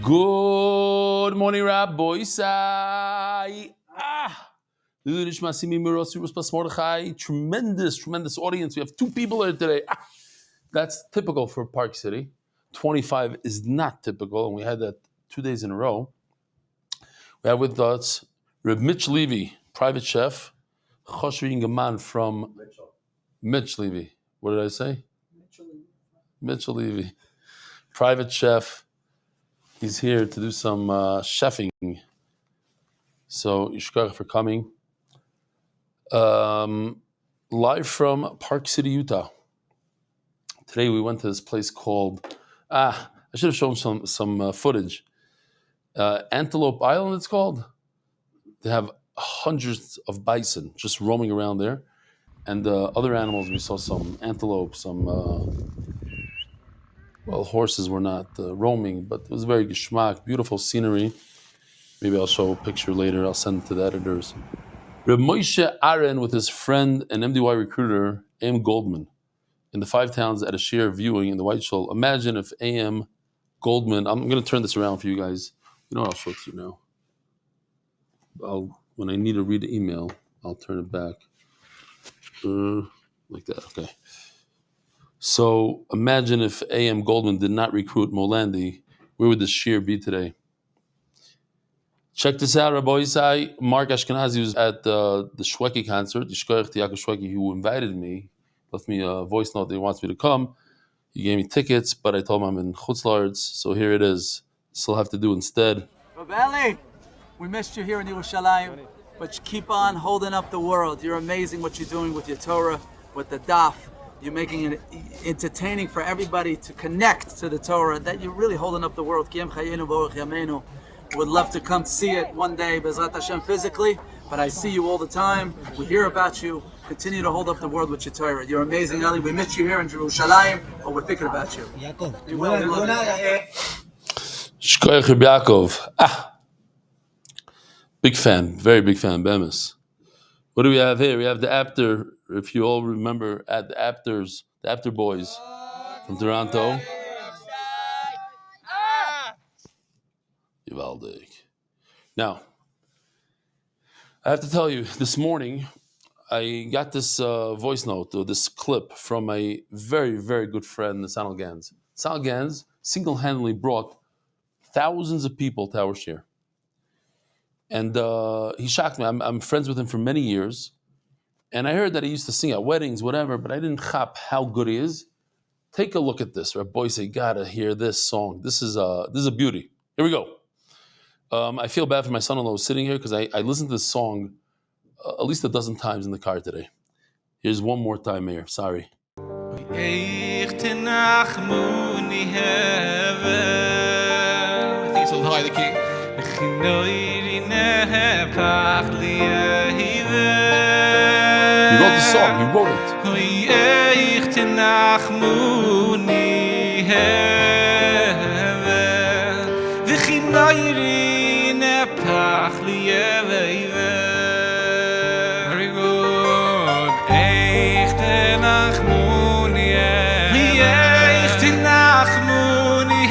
Good morning, Rabbi Sai. Tremendous audience. We have 2 people here today. That's typical for Park City. 25 is not typical, and we had that 2 days in a row. We have with us Reb Mitch Levy, private chef, Choshri Gaman from Mitch Levy. What did I say? Mitchell Levy, private chef. He's here to do some chefing. So, Yishkach for coming. Live from Park City, Utah. Today we went to this place called, I should have shown some footage. Antelope Island, it's called. They have hundreds of bison just roaming around there. And other animals, we saw some antelope, horses were not roaming, but it was very geschmack, beautiful scenery. Maybe I'll show a picture later. I'll send it to the editors. Reb Moshe Aaron with his friend and MDY recruiter, A.M. Goldman, in the 5 towns at a share viewing in the White Shul. Imagine if A.M. Goldman, I'm going to turn this around for you guys. You know what, I'll show it to you now. When I need to read the email, I'll turn it back. Like that, okay. So imagine if A.M. Goldman did not recruit Molandi, where would the shir be today? Check this out, Rabbi Isai. Mark Ashkenazi was at the Shweki concert, the Yaakov Shweki, who invited me, left me a voice note that he wants me to come. He gave me tickets, but I told him I'm in Chutz La'aretz, so here it is. Still have to do instead. Rabbi Eli, we missed you here in Yerushalayim, but you keep on holding up the world. You're amazing what you're doing with your Torah, with the Daf. You're making it entertaining for everybody to connect to the Torah, that you're really holding up the world. Would love to come see it one day, Bezrat Hashem, physically, but I see you all the time. We hear about you. Continue to hold up the world with your Torah. You're amazing, Eli. We met you here in Jerusalem, but we're thinking about you. Be well, we love you. Shkoyach Reb Yaakov. Big fan, very big fan, Bemis. What do we have here? We have the After, if you all remember, at the Afters, the After Boys from Toronto. Yivaldik. Now, I have to tell you, this morning, I got this voice note, or this clip from a very, very good friend, Sanal Gans. Sanal Gans single-handedly brought thousands of people to our shir. And he shocked me. I'm friends with him for many years. And I heard that he used to sing at weddings, whatever, but I didn't chap how good he is. Take a look at this. Our boys say, gotta hear this song. This is a beauty. Here we go. I feel bad for my son-in-law who's sitting here because I listened to this song at least a dozen times in the car today. Here's one more time, Mayor. Sorry. I think it's a little high, the key. He wrote the song. He wrote it. Very good. Echt nachmuni echt nachmuni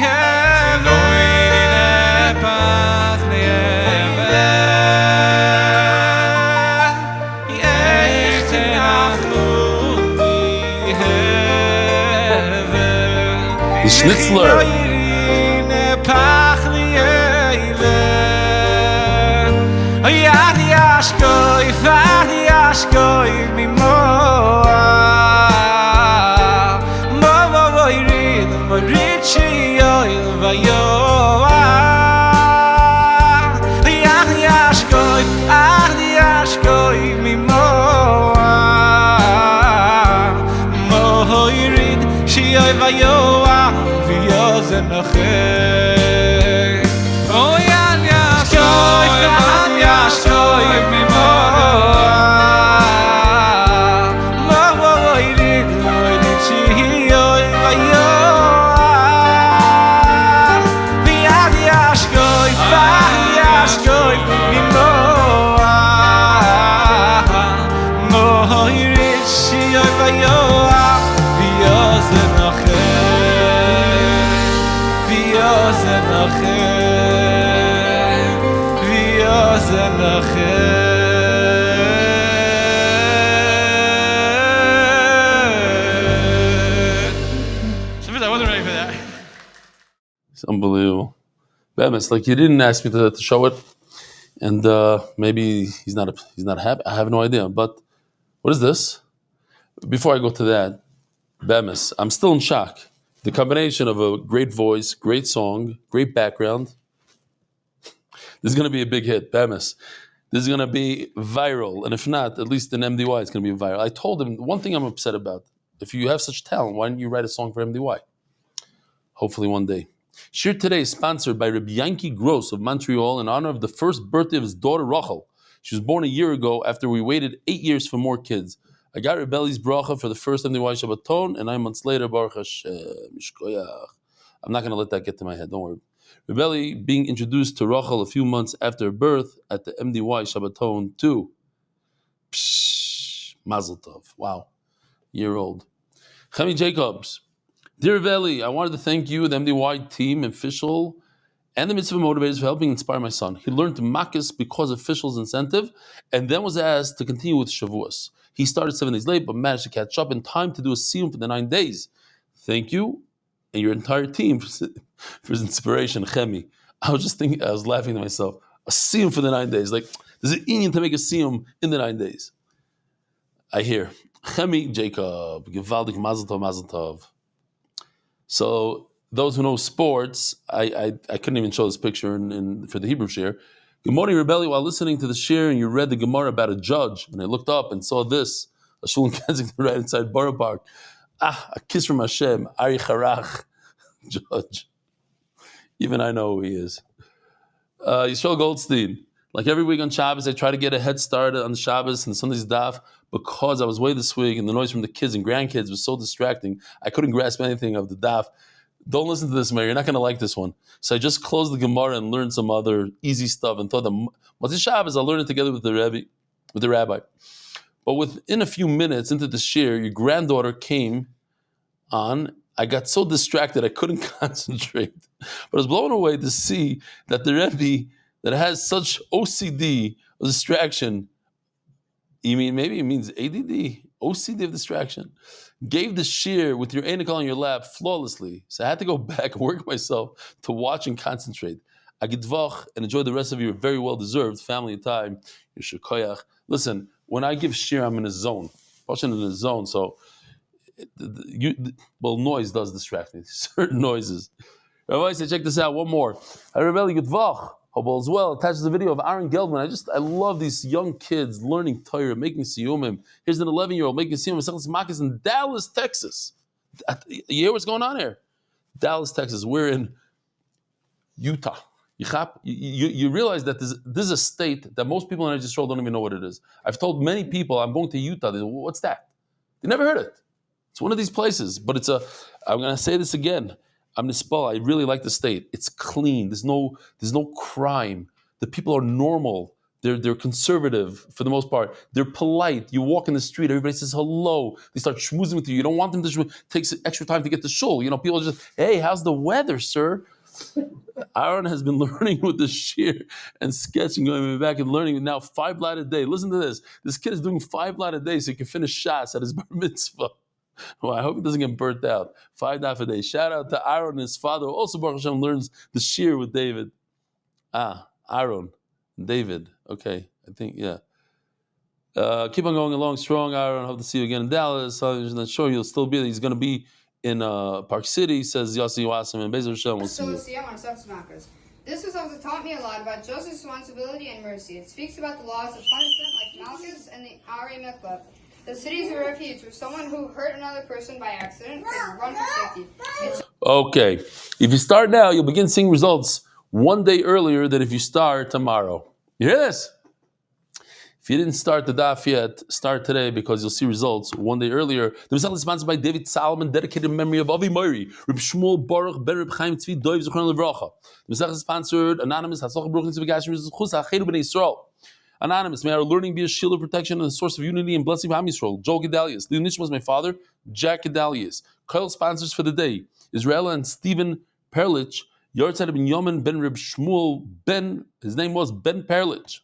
The Schnitzler. V'yozen I wasn't ready for that. It's unbelievable. Bemis, like you didn't ask me to show it, and maybe he's not happy. I have no idea. But what is this? Before I go to that, Bemis, I'm still in shock. The combination of a great voice, great song, great background. This is going to be a big hit, Bemis. This is going to be viral, and if not, at least in MDY, it's going to be viral. I told him one thing I'm upset about. If you have such talent, why don't you write a song for MDY? Hopefully one day. Shir today is sponsored by Rabbi Yankee Gross of Montreal in honor of the first birthday of his daughter Rachel. She was born a year ago after we waited 8 years for more kids. I got Rebelli's bracha for the first MDY Shabbaton, and 9 months later, Baruch Hashem, Mishkoyach. I'm not going to let that get to my head, don't worry. Rebelli being introduced to Rachel a few months after her birth at the MDY Shabbaton too. Psh, Mazel Tov. Wow. Year old. Chemi Jacobs. Dear Rebelli, I wanted to thank you, the MDY team, official, and the Mitzvah Motivators for helping inspire my son. He learned to Makis because of officials' incentive, and then was asked to continue with Shavuos. He started 7 days late, but managed to catch up in time to do a siyum for the 9 days. Thank you and your entire team for his inspiration, Chemi. I was laughing to myself. A siyum for the 9 days. Like, there's an Indian to make a siyum in the 9 days. I hear. Chemi Jacob, Givaldik Mazel Tov, Mazel Tov. So, those who know sports, I couldn't even show this picture for the Hebrew share. Good morning, Rebelli. While listening to the share, and you read the Gemara about a judge, and I looked up and saw this, a shul in Kensington right inside Borough Park. A kiss from Hashem, Ari Harach, judge. Even I know who he is. Yisrael Goldstein. Like every week on Shabbos, I try to get a head start on the Shabbos and Sunday's daf because I was away this week and the noise from the kids and grandkids was so distracting. I couldn't grasp anything of the daf. Don't listen to this, Mayor. You're not going to like this one. So I just closed the Gemara and learned some other easy stuff and thought that Motzei Shabbos I'll learn it together with the rabbi. But within a few minutes into the shir, your granddaughter came on. I got so distracted I couldn't concentrate. But I was blown away to see that the Rebbe that has such OCD of distraction, maybe it means ADD, OCD of distraction, gave the shir with your anical on your lap flawlessly. So I had to go back and work myself to watch and concentrate. Agidvach and enjoy the rest of your very well-deserved family time. Yeshua. Listen, when I give shir, I'm in a zone. I'm in a zone, so noise does distract me. Certain noises. Rabbi said, check this out. One more. Rebelli Gidvach. Hobel as well attaches a video of Aaron Geldman. I love these young kids learning Torah, making siyumim. Here's an 11-year-old making siyumim Makis in Dallas, Texas. You hear what's going on here? Dallas, Texas. We're in Utah. You realize that this is a state that most people in Israel don't even know what it is. I've told many people I'm going to Utah. They say, what's that? They never heard it. It's one of these places, but I'm going to say this again. I'm Nispal. I really like the state. It's clean. There's no crime. The people are normal. They're conservative for the most part. They're polite. You walk in the street, everybody says hello. They start schmoozing with you. You don't want them to schmooze. It takes extra time to get to shul. People just, hey, how's the weather, sir? Aaron has been learning with the shir and sketching, going back and learning now 5 blot a day. Listen to this. This kid is doing 5 blot a day so he can finish shas at his bar mitzvah. Well, I hope he doesn't get burnt out. 5 daf a day. Shout out to Aaron and his father. Also, Baruch Hashem learns the shir with David. Aaron, David. Okay, I think, yeah. Keep on going along strong, Aaron. Hope to see you again in Dallas. I'm not sure you'll still be there. He's going to be in Park City, says Yossi Wasim, and Bezer Hashem will see you. This result taught me a lot about Joseph's responsibility and mercy. It speaks about the laws of punishment like Malchus and the Ariel. The cities of refuge for someone who hurt another person by accident could run for safety. Okay. If you start now, you'll begin seeing results one day earlier than if you start tomorrow. You hear this? If you didn't start the daf yet, start today because you'll see results one day earlier. The Masechta is sponsored by David Salomon, dedicated in memory of Avi Mori, Reb Shmuel Baruch Ben Reb Chaim Tzvi Doiv Zichron Levracha. The Masechta is sponsored anonymous. Hatzlacha Baruch Nitzvi Gashmi Zechus Ha'Cheinu B'nei Yisrael. Anonymous, may our learning be a shield of protection and a source of unity and blessing for Am Yisrael. Joel Gedalius. Leon Nishma was my father, Jack Gedalius. Kyle sponsors for the day, Israel and Stephen Perlich. Yortzad ben Yomen ben Reb Shmuel ben, his name was Ben Perlich.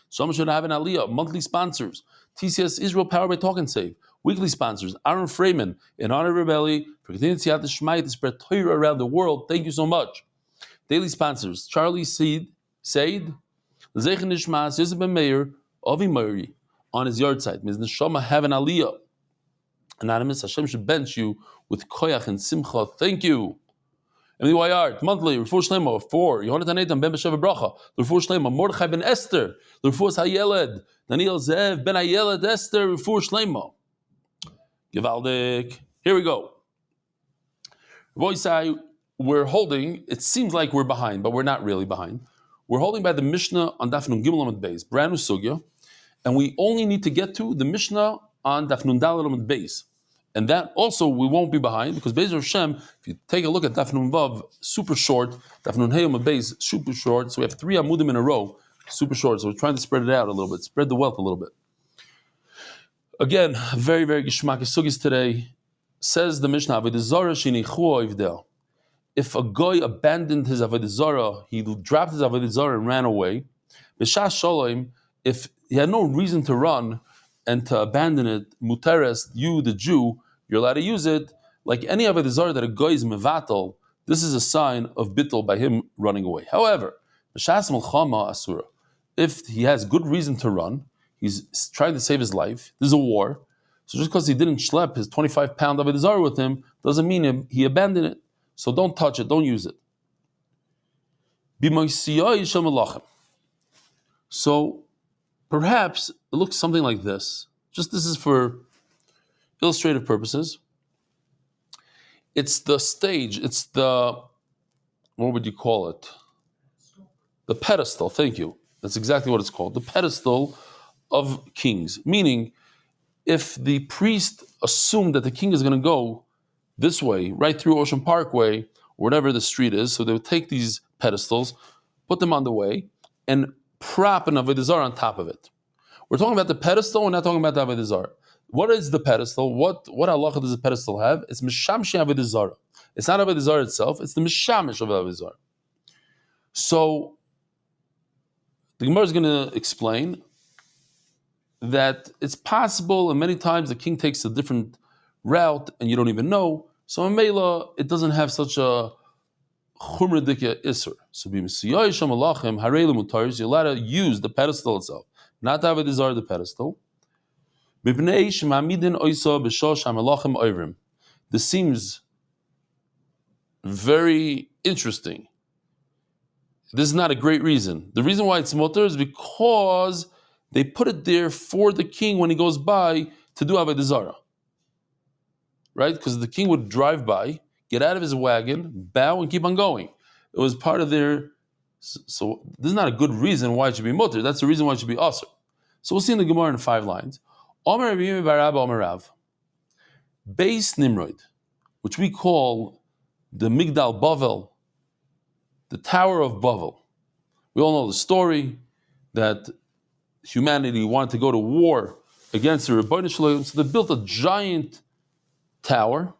Some should have an aliyah, monthly sponsors. TCS Israel Power by Talk and Save. Weekly sponsors, Aaron Freeman, in honor of Rebelli, for continuing to the Shmai to spread Torah around the world. Thank you so much. Daily sponsors, Charlie Said, Zeichen Nishmas, Yosef Ben Meir, Avi Murray, on his yard site. Ms. Neshama have an aliyah. Anonymous, Hashem should bench you with koyach and simcha. Thank you. Emily Wayard, monthly, Refuah Shlema, 4. Yonatan Eitan Ben B'Sheva Bracha, Refuah Shlema, Mordechai Ben Esther, Refuah Hayeled, Daniel Zev Ben Hayeled Esther, Refuah Shlema. Givaldik. Here we go. Voisai, we're holding, it seems like we're behind, but we're not really behind. We're holding by the Mishnah on Daf Nun Gimel Amud Beis, brand new sugya, and we only need to get to the Mishnah on Daf Nun Daled Amud Beis. And that also we won't be behind, because Be'ez Hashem, if you take a look at Daf Nun Vav, super short, Daf Nun Hey Amud Beis, super short, so we have 3 amudim in a row, super short, so we're trying to spread it out a little bit, spread the wealth a little bit. Again, very, very geshmak sugis today. Says the Mishnah, Avodah Zarah shenichu oivdel. If a guy abandoned his Avodah Zarah, he dropped his Avodah Zarah and ran away. B'shas shalom, if he had no reason to run and to abandon it, muteres, you the Jew, you're allowed to use it. Like any Avodah Zarah that a guy is mevatel, this is a sign of bittul by him running away. However, b'shas melchama asura, if he has good reason to run, he's trying to save his life, there's a war, so just because he didn't schlep his 25-pound Avodah Zarah with him, doesn't mean he abandoned it. So don't touch it, don't use it. So perhaps it looks something like this. Just this is for illustrative purposes. It's the stage, it's the, what would you call it? The pedestal, thank you. That's exactly what it's called. The pedestal of kings. Meaning, if the priest assumed that the king is going to go this way, right through Ocean Parkway, whatever the street is, so they would take these pedestals, put them on the way, and prop an Avodah Zarah on top of it. We're talking about the pedestal, we're not talking about the Avodah Zarah. What is the pedestal? What halacha does the pedestal have? It's Mishamshi Avodah Zarah. It's not Avodah Zarah itself, it's the Mishamish of Avodah Zarah. So, the Gemara is going to explain that it's possible, and many times the king takes a different route and you don't even know. So in Mela, it doesn't have such a chumradika isser. So b'misiyayisham alachim harei lemutaris, you're allowed to use the pedestal itself, not to have a desire the pedestal. Mipnei shemamidin oisa b'shosh hamalachim oivrim. This seems very interesting. This is not a great reason. The reason why it's mutar is because they put it there for the king when he goes by to do Avodah Zarah. Right? Because the king would drive by, get out of his wagon, bow, and keep on going. It was part of their... So this is not a good reason why it should be mutar. That's the reason why it should be asr. So we'll see in the Gemara in 5 lines. Omer Rabbi Yirmiyah bar Abba Omer Rav. Beis Nimrod, which we call the Migdal Bavel, the Tower of Bavel. We all know the story that humanity wanted to go to war against the Rebbeinu Shalom, so they built a giant tower,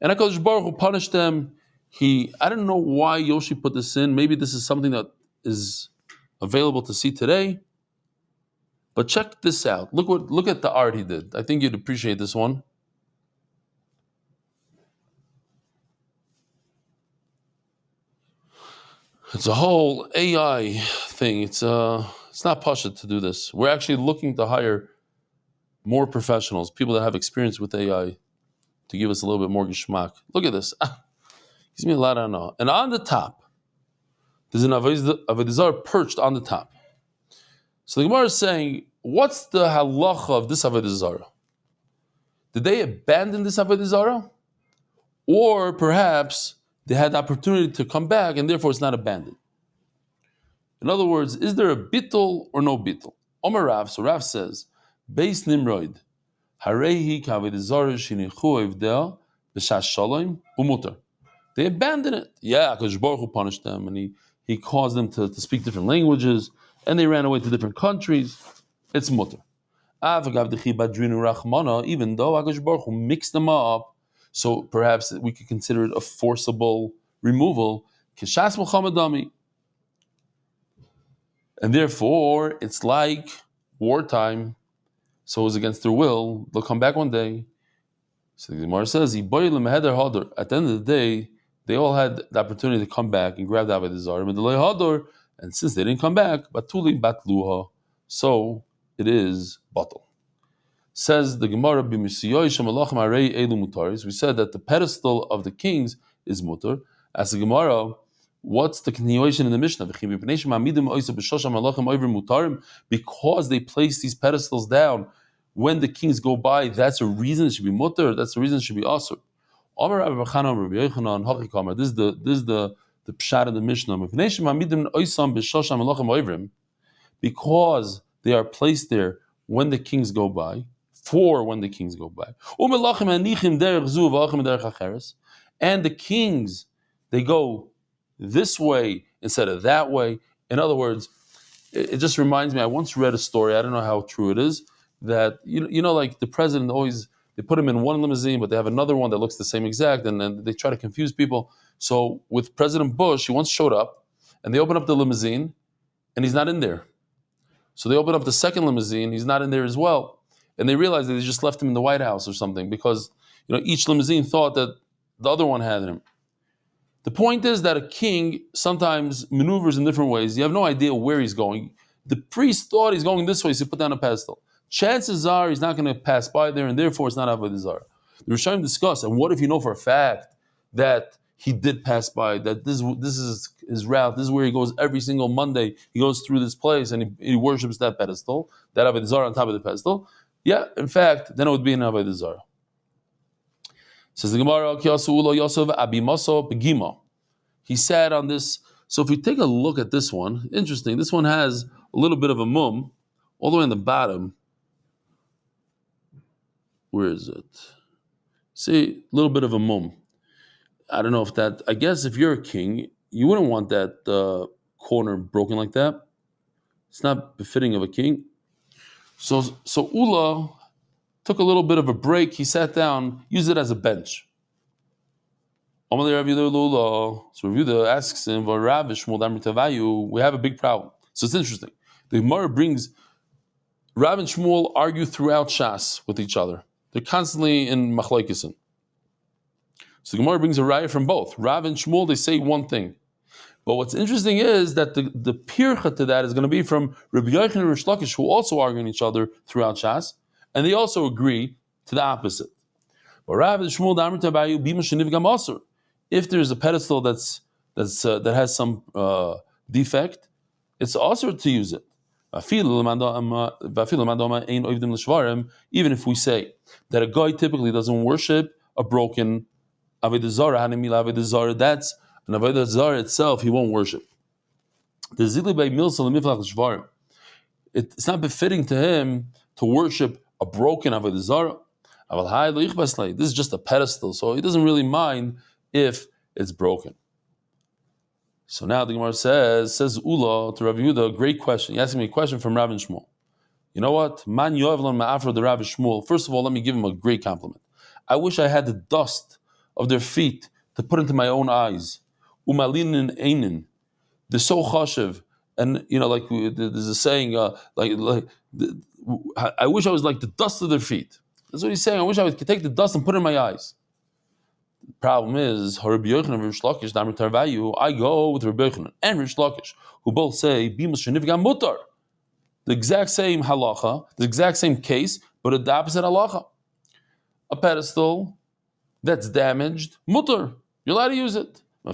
and HaKadosh Baruch Hu punished them. I don't know why Yoshi put this in. Maybe this is something that is available to see today. But check this out. Look at the art he did. I think you'd appreciate this one. It's a whole AI thing. It's not pashut to do this. We're actually looking to hire more professionals, people that have experience with AI, to give us a little bit more geschmack. Look at this. Gives me a lot of know. And on the top, there's an Avodah Zarah perched on the top. So the Gemara is saying, what's the halacha of this Avodah Zarah? Did they abandon this Avodah Zarah? Or perhaps they had the opportunity to come back and therefore it's not abandoned. In other words, is there a bittul or no bittul? Omer Rav, so Rav says, Beis Nimrod, Harehi k'Avodah Zarah shenichu evdel b'shas shalom umutar. They abandoned it. Yeah, because Baruch Hu punished them and he caused them to speak different languages and they ran away to different countries. It's mutar. Even though HaKadosh Baruch Hu mixed them up, so perhaps we could consider it a forcible removal. Kishas Muhammadami. And therefore, it's like wartime. So it's against their will. They'll come back one day. So the Gemara says, at the end of the day, they all had the opportunity to come back and grab the Avodah Zarah. And since they didn't come back, batuli batluha. So it is batal. Says the Gemara, we said that the pedestal of the kings is mutar. As the Gemara, what's the continuation in the Mishnah? Because they place these pedestals down when the kings go by, that's a reason it should be mutar, that's the reason it should be asur. This is the pshat in the Mishnah. Because they are placed there when the kings go by, for when the kings go by. And the kings, they go this way instead of that way. In other words, it just reminds me, I once read a story, I don't know how true it is, that, like the president always, they put him in one limousine, but they have another one that looks the same exact, and then they try to confuse people. So with President Bush, he once showed up, and they open up the limousine, and he's not in there. So they open up the second limousine, he's not in there as well. And they realize that they just left him in the White House or something, because each limousine thought that the other one had him. The point is that a king sometimes maneuvers in different ways. You have no idea where he's going. The priest thought he's going this way, so he put down a pedestal. Chances are he's not going to pass by there, and therefore it's not Avodah Zarah. The Rishonim discuss, and what if you know for a fact that he did pass by, that this is his route, this is where he goes every single Monday, he goes through this place and he worships that pedestal, that Avodah Zarah on top of the pedestal. Yeah, in fact, then it would be an Avodah Zarah. Says the Gemara, he sat on this. So if we take a look at this one, interesting, this one has a little bit of a mum, all the way on the bottom. Where is it? See, a little bit of a mum. I don't know if that, I guess if you're a king, you wouldn't want that corner broken like that. It's not befitting of a king. So Ula took a little bit of a break. He sat down, used it as a bench. So Revuda asks him, we have a big problem. So it's interesting. The Gemara brings, Rav and Shmuel argue throughout Shas with each other. They're constantly in machlokesen. So the Gemara brings a raya from both. Rav and Shmuel, they say one thing. But what's interesting is that the pircha to that is going to be from Rabbi Yochanan and Rish Lakish, who also argue in each other throughout Shas, and they also agree to the opposite. But Rav and Shmuel, if there's a pedestal that has some defect, it's also to use it. Even if we say that a guy typically doesn't worship a broken Avodah Zarah, that's an Avodah Zarah itself, he won't worship. It's not befitting to him to worship a broken Avodah Zarah. This is just a pedestal, so he doesn't really mind if it's broken. So now the Gemara says Ula to Rav Yehuda, great question. He asked me a question from Rav and Shmuel. You know what? Man Yovlan Ma'afra the Rav and Shmuel. First of all, let me give him a great compliment. I wish I had the dust of their feet to put into my own eyes. Umalinin Einin. They're so chashiv. And, like there's a saying, I wish I was like the dust of their feet. That's what he's saying. I wish I could take the dust and put it in my eyes. The problem is, I go with Rabbi Yochanan and Rish Lakish, who both say, mutar. The exact same halacha, the exact same case, but the opposite halacha. A pedestal that's damaged, mutar. You're allowed to use it. Now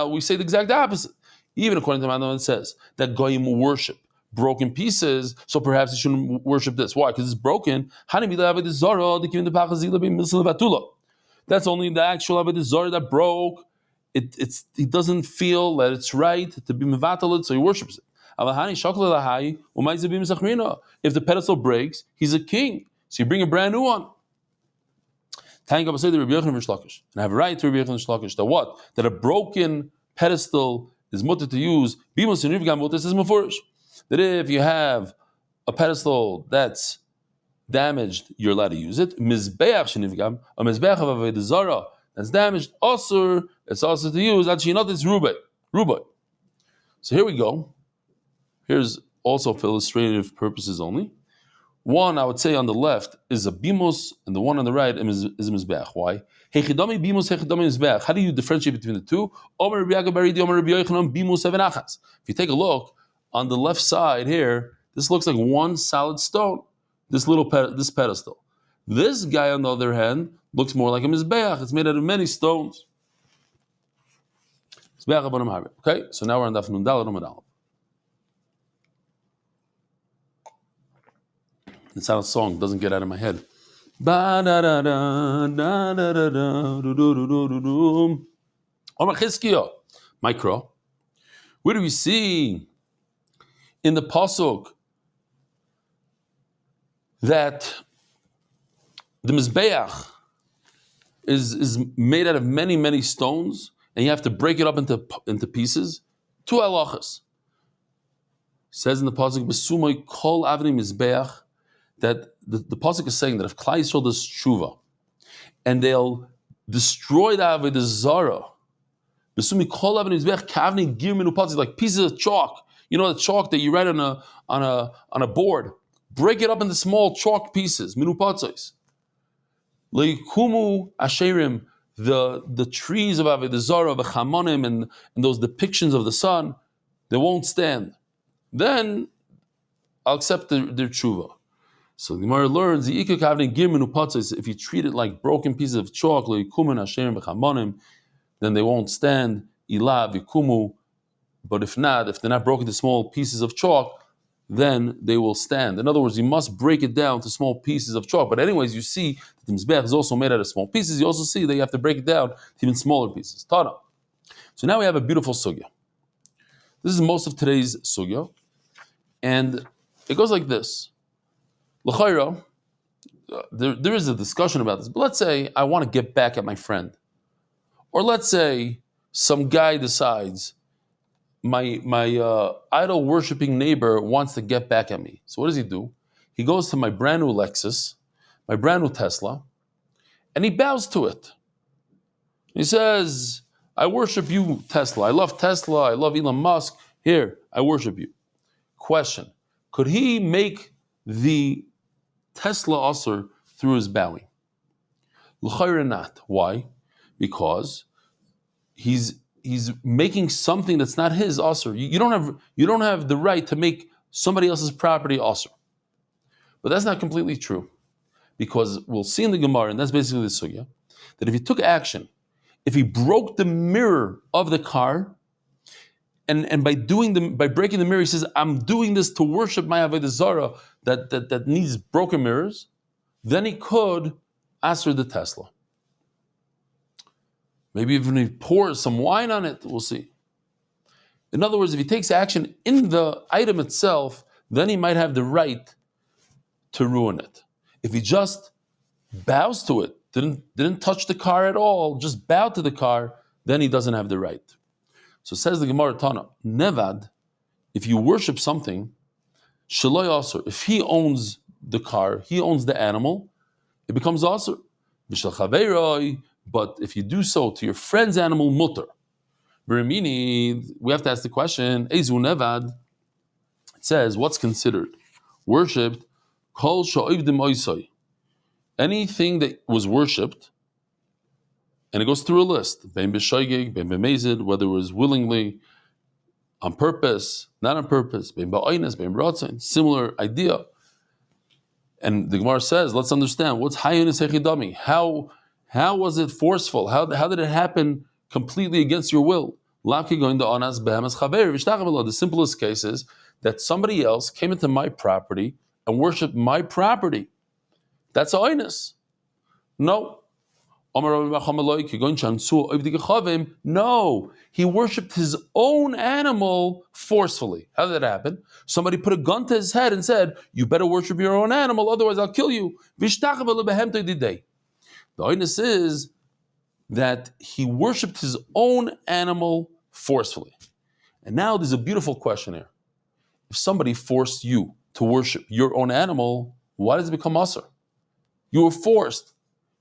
we say the exact opposite. Even according to Mandam, it says that goyim worship broken pieces, so perhaps you shouldn't worship this. Why? Because it's broken. That's only the actual Avodah Zarah that broke. He doesn't feel that it's right to be mevatel, so he worships it. If the pedestal breaks, he's a king, so you bring a brand new one. And I have a right to Rabbi Yochanan and Rish Lakish that what? That a broken pedestal is mutter to use. That if you have a pedestal that's damaged, you're allowed to use it. Mizbeach shenivgam, a mizbeach of Avodah Zarah that's damaged, also it's also to use. Actually, not it's rubai. So here we go. Here's also for illustrative purposes only. One, I would say on the left is a bimos, and the one on the right is a mizbeach. Why? Hechidami bimos, hechidami mizbeach. How do you differentiate between the two? If you take a look on the left side here, this looks like one solid stone. This this pedestal. This guy, on the other hand, looks more like a mizbeach. It's made out of many stones. Okay, so now we're on Daf Nun Daled Amud Aleph. It's how a song doesn't get out of my head. Micro. Where do we see in the pasuk that the mizbeach is made out of many, many stones, and you have to break it up into pieces? Two halachas. Says in the pasuk, "Besumay kol avnei mizbeach," that the pasuk is saying that if Klal Yisrael does tshuva and they'll destroy the Avodah Zarah, besumi kol avnei mizbeach kavnei gir minupatzis, like pieces of chalk. You know the chalk that you write on a board. Break it up into small chalk pieces, minupatzis. Leikumu asherim, the trees of Avodah Zarah, the chamonim, and those depictions of the sun, they won't stand. Then I'll accept their tshuva. So the Gemara learns the ikak having gir minupatzis. If you treat it like broken pieces of chalk, leikumu asherim v'chamonim, then they won't stand. Ilah v'kumu. But if not, if they're not broken to small pieces of chalk, then they will stand. In other words, you must break it down to small pieces of chalk. But anyways, you see that the mizbeach is also made out of small pieces. You also see that you have to break it down to even smaller pieces. Tana. So now we have a beautiful sugya. This is most of today's sugya. And it goes like this. L'chayra, there is a discussion about this. But let's say I want to get back at my friend. Or let's say some guy decides my idol worshipping neighbor wants to get back at me. So what does he do? He goes to my brand new Lexus, my brand new Tesla, and he bows to it. He says, I worship you, Tesla. I love Tesla. I love Elon Musk. Here, I worship you. Question. Could he make the Tesla usher through his bowing? L'chayra not. Why? Because he's making something that's not his usher. You don't have the right to make somebody else's property usher. But that's not completely true, because we'll see in the Gemara, and that's basically the sugya, that if he took action, if he broke the mirror of the car, and by breaking the mirror, he says, I'm doing this to worship my Avodah Zarah that needs broken mirrors, then he could usher the Tesla. Maybe even if he pours some wine on it, we'll see. In other words, if he takes action in the item itself, then he might have the right to ruin it. If he just bows to it, didn't touch the car at all, just bowed to the car, then he doesn't have the right. So says the Gemara Tana, Nevad, if you worship something, Shaloi Asur, if he owns the car, he owns the animal, it becomes Asur. B'shel Chaveiroi, but if you do so to your friend's animal, mutter. Berimini, we have to ask the question, Eizu Nevad, it says, what's considered worshipped? Kol sha'ivdim oisoi. Anything that was worshipped, and it goes through a list, bein b'shoigig, bein b'mezid, whether it was willingly, on purpose, not on purpose, bein ba'oines, bein b'ratzin, similar idea. And the Gemara says, let's understand, what's hayonis hechidami? How was it forceful? How did it happen completely against your will? The simplest case is that somebody else came into my property and worshipped my property. That's oinus. No. No. He worshipped his own animal forcefully. How did that happen? Somebody put a gun to his head and said, you better worship your own animal, otherwise I'll kill you. The oinus is that he worshipped his own animal forcefully. And now there's a beautiful question here. If somebody forced you to worship your own animal, why does it become asur? You were forced.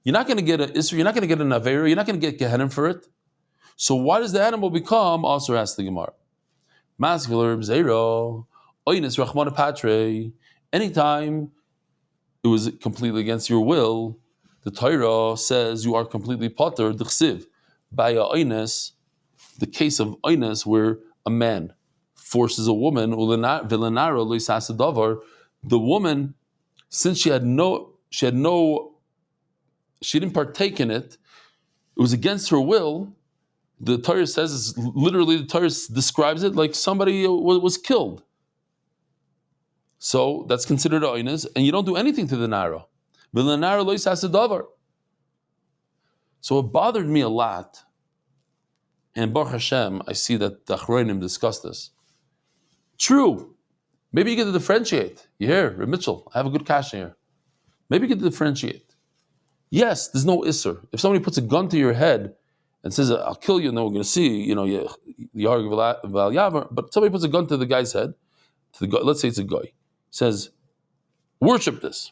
You're not going to get an isur, you're not going to get an aveira, you're not going to get gehenim for it. So why does the animal become asur, asks the Gemara? Mascular, zero. Oynis Rachmana Patre, anytime it was completely against your will, the Torah says you are completely potter, d'chsiv, by a oynis, the case of oynis where a man forces a woman, the woman, since she didn't partake in it, it was against her will. The Torah says, literally, the Torah describes it like somebody was killed. So that's considered oynis, and you don't do anything to the nara. So it bothered me a lot, and Baruch Hashem, I see that the Achronim discuss this. True, maybe you get to differentiate. You hear, Reb Mitchell, I have a good cash here. Maybe you get to differentiate. Yes, there's no isser. If somebody puts a gun to your head and says, "I'll kill you," and then we're going to see, the argument of Val Yavar, but somebody puts a gun to the guy's head, to the guy, let's say it's a guy, says, "Worship this,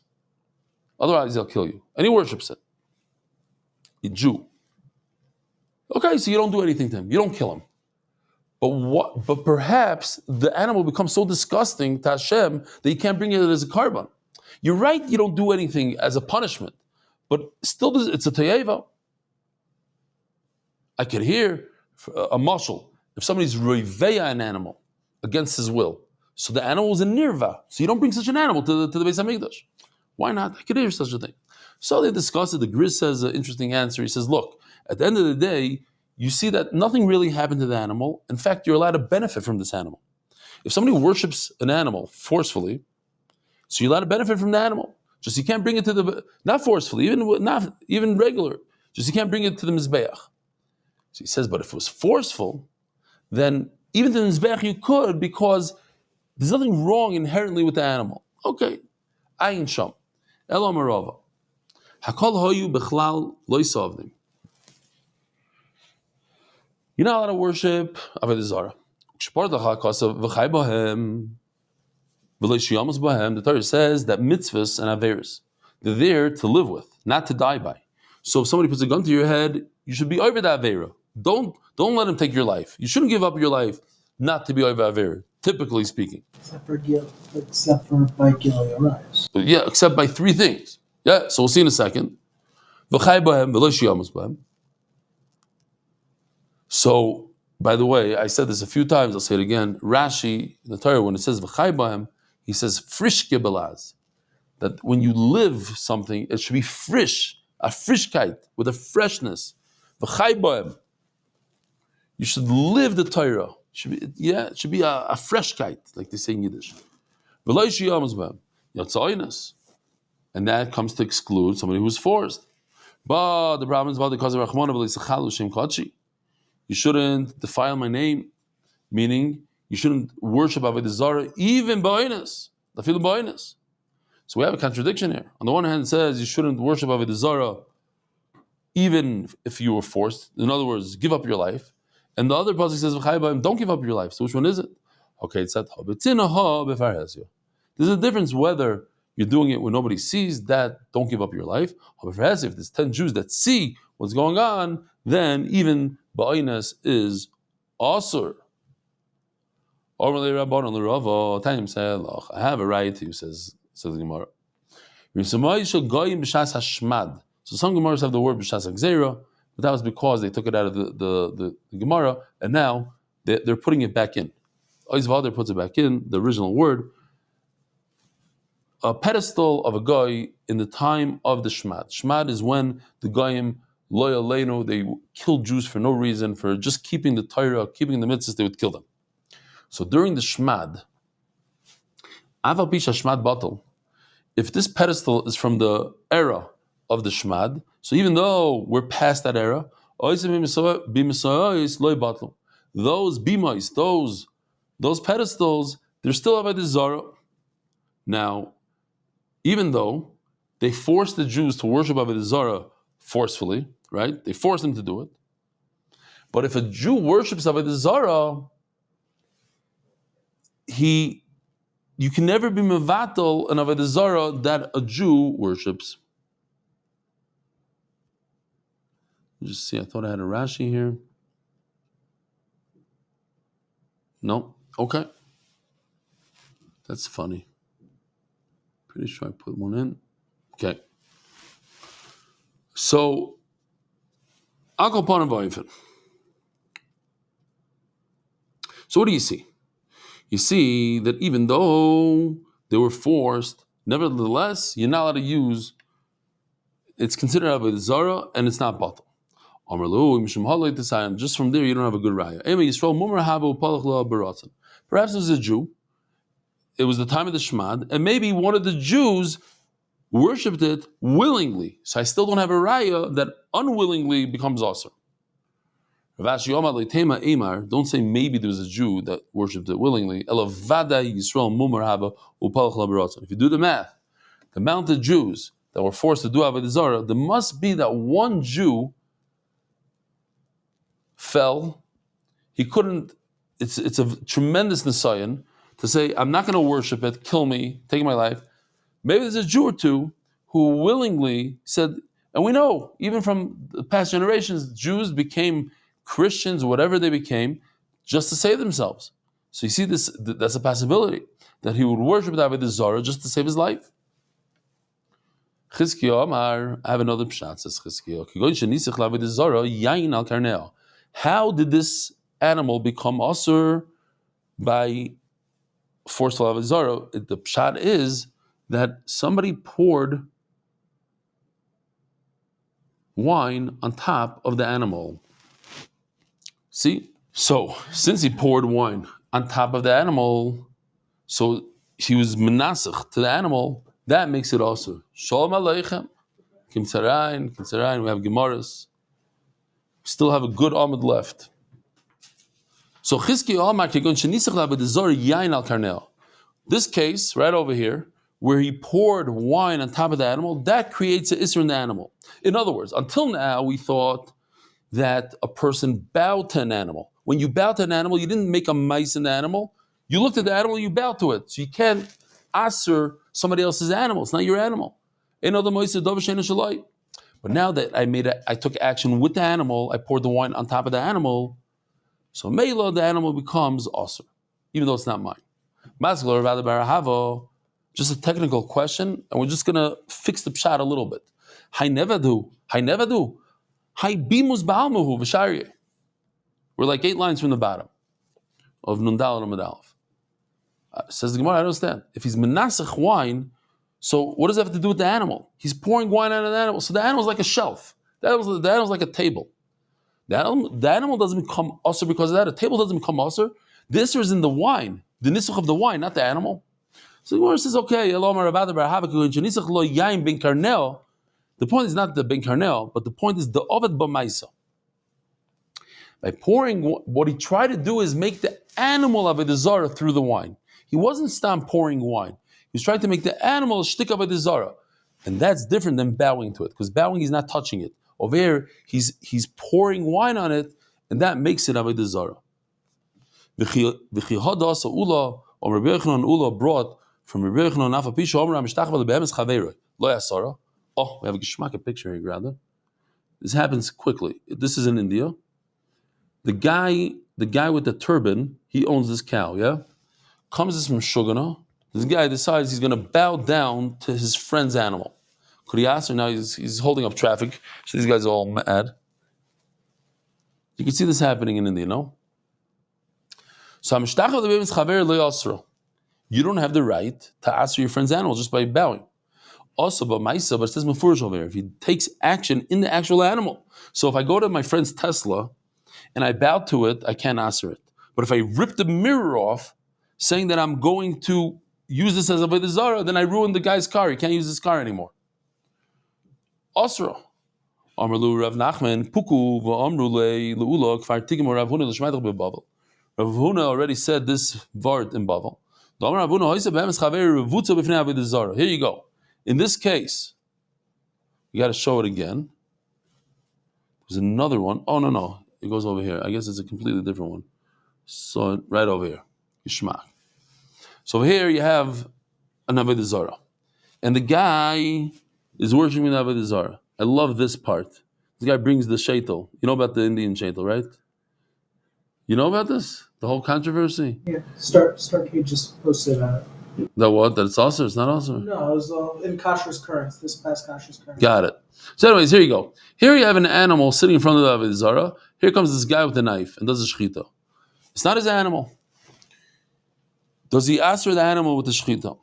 otherwise I'll kill you," and he worships it. A Jew. Okay, so you don't do anything to him. You don't kill him. But perhaps the animal becomes so disgusting to Hashem that you can't bring it as a carbon. You're right, you don't do anything as a punishment, but still it's a tayeva. I could hear a mashal, if somebody's roiveya an animal against his will, so the animal is a nirva, so you don't bring such an animal to the Beis HaMikdash. Why not? I could hear such a thing. So they discuss it. The Grizz says an interesting answer. He says, look, at the end of the day, you see that nothing really happened to the animal. In fact, you're allowed to benefit from this animal. If somebody worships an animal forcefully, so you're allowed to benefit from the animal. Just you can't bring it to the, not forcefully, not even regular. Just you can't bring it to the Mizbeach. So he says, but if it was forceful, then even to the Mizbeach you could, because there's nothing wrong inherently with the animal. Okay. Ayin Sham. Elo Marava. Hakol hoyu bechlal loy sovnim. You're not allowed to worship Avodah Zarah. The Torah says that mitzvahs and averis, they're there to live with, not to die by. So if somebody puts a gun to your head, you should be over the avera. Don't let him take your life. You shouldn't give up your life not to be over avera, typically speaking. Except for by killing your eyes. Yeah, except by three things. Yeah, so we'll see in a second. So, by the way, I said this a few times, I'll say it again. Rashi, in the Torah, when it says v'chai b'hem, he says frishke belaz. That when you live something, it should be frisch, a frischkeit, with a freshness. V'chai b'hem. You should live the Torah. It should be a freshkeit, like they say in Yiddish. V'lo yishiyamos b'hem. Yatzayinas. And that comes to exclude somebody who's forced. But the Brahmins, because of Rachmana v'leisachalu shem kodshi. You shouldn't defile my name, meaning you shouldn't worship Avodah Zarah, even ba'inus, dafilu ba'inus. So we have a contradiction here. On the one hand, it says you shouldn't worship Avodah Zarah, even if you were forced. In other words, give up your life. And the other pasuk says, don't give up your life. So which one is it? Okay, it's that. There's a difference whether you're doing it when nobody sees, that don't give up your life. If there's 10 Jews that see what's going on, then even ba'inus is asur. I have a right to, says the Gemara. So some Gemaras have the word b'shas hagzera, but that was because they took it out of the Gemara, and now they're putting it back in. Oizvader puts it back in, the original word. A pedestal of a guy in the time of the Shmad. Shmad is when the Goyim, loyal leinu, they killed Jews for no reason, for just keeping the Torah, keeping the mitzvahs, they would kill them. So during the Shmad, Aval Pisha Shmad Batal, if this pedestal is from the era of the Shmad, so even though we're past that era, those bimais, those pedestals, they're still Avodah Zarah. Now, even though they forced the Jews to worship Avodah Zarah forcefully, right? They forced them to do it. But if a Jew worships Avodah Zarah, you can never be mevatel an Avodah Zarah that a Jew worships. Just see, I thought I had a Rashi here. No? Okay. That's funny. Pretty sure I put one in. Okay. So, Akal Panavaifin. So what do you see? You see that even though they were forced, nevertheless, you're not allowed to use, it's considered Avodah Zarah and it's not batal. Just from there, you don't have a good raya. Perhaps it was a Jew. It was the time of the Shmad, and maybe one of the Jews worshipped it willingly. So I still don't have a raya that unwillingly becomes asr. Don't say maybe there was a Jew that worshipped it willingly. If you do the math, the amount of Jews that were forced to do Avodah Zarah, there must be that one Jew fell. He couldn't. It's a tremendous nisayan to say, I'm not going to worship it, kill me, take my life. Maybe there's a Jew or two who willingly said, and we know, even from the past generations, Jews became Christians, whatever they became, just to save themselves. So you see this, that's a possibility, that he would worship the Avodah Zarah just to save his life. Chizkiah Amar, I have another pshat, says Chizkiah. How did this animal become asur by forceful Avodah Zarah? The pshat is that somebody poured wine on top of the animal. See? So, since he poured wine on top of the animal, so he was menasach to the animal, that makes it also. Shalom Aleichem. Kim Tzarayin, we have Gemaras. Still have a good Amud left. So, Chizkiah Amar Kegon Shenisach Avodah Zarah Yain al Karnel. This case, right over here, where he poured wine on top of the animal, that creates an isser in the animal. In other words, until now we thought that a person bowed to an animal. When you bow to an animal, you didn't make a mice in the animal. You looked at the animal, you bowed to it. So you can't asser somebody else's animal. It's not your animal. But now that I took action with the animal, I poured the wine on top of the animal, so Mela, the animal becomes asser, even though it's not mine. Just a technical question, and we're just going to fix the pshat a little bit. Hay never do. Hay bimus ba'almuhu v'sharye. We're like 8 lines from the bottom of Nundal and Amud Aleph. Says the Gemara, I don't understand. If he's menasach wine, so what does that have to do with the animal? He's pouring wine out of the animal. So the animal's like a shelf. The animal's like a table. The animal doesn't become asr because of that. A table doesn't become asr. The isser is in the wine, the nisuch of the wine, not the animal. So the Gemara says, okay, the point is not the ben karnel, but the point is the ovad b'maisa. By pouring, what he tried to do is make the animal Avodah Zarah through the wine. He wasn't stop pouring wine. He was trying to make the animal shtik Avodah Zarah. And that's different than bowing to it, because bowing, he's not touching it. Over here, he's pouring wine on it, and that makes it Avodah Zarah. V'chihadas ula, or Rabbi Yochanan ula brought from Rabbi Yochanan Nafa Pisha Omer Mishtachva leBe'emes Chaveiroi Lo Yasara. Oh, we have a geschmack picture here, rather. This happens quickly. This is in India. The guy with the turban, he owns this cow, yeah? Comes this from Shugana. This guy decides he's going to bow down to his friend's animal. Could he ask her? Now he's holding up traffic, so these guys are all mad. You can see this happening in India, no? So, you don't have the right to ask your friend's animal just by bowing. Also, but it says mafurish over here. If he takes action in the actual animal. So if I go to my friend's Tesla and I bow to it, I can't answer it. But if I rip the mirror off, saying that I'm going to use this as a Avodah Zarah, then I ruin the guy's car. He can't use his car anymore. Asra. Amrlu Rav Nachman Puku v'Amru le'ula kfar tigim Rav Huna l'shmeidach beBavel. Rav Huna already said this vart in Bavel. Here you go. In this case, you got to show it again. There's another one. Oh, no. It goes over here. I guess it's a completely different one. So, right over here. Yishmak. So, over here you have an Avodah Zarah. And the guy is worshiping the Avodah Zarah. I love this part. This guy brings the shaitel. You know about the Indian shaitel, right? You know about this? The whole controversy? Yeah, Starcade just posted a That what? That it's also? It's not also? No, it was in Kashrus currents, this past Kashrus currents. Got it. So anyways, here you go. Here you have an animal sitting in front of the Avodah Zarah. Here comes this guy with a knife and does a shechita. It's not his animal. Does he answer the animal with the shechita?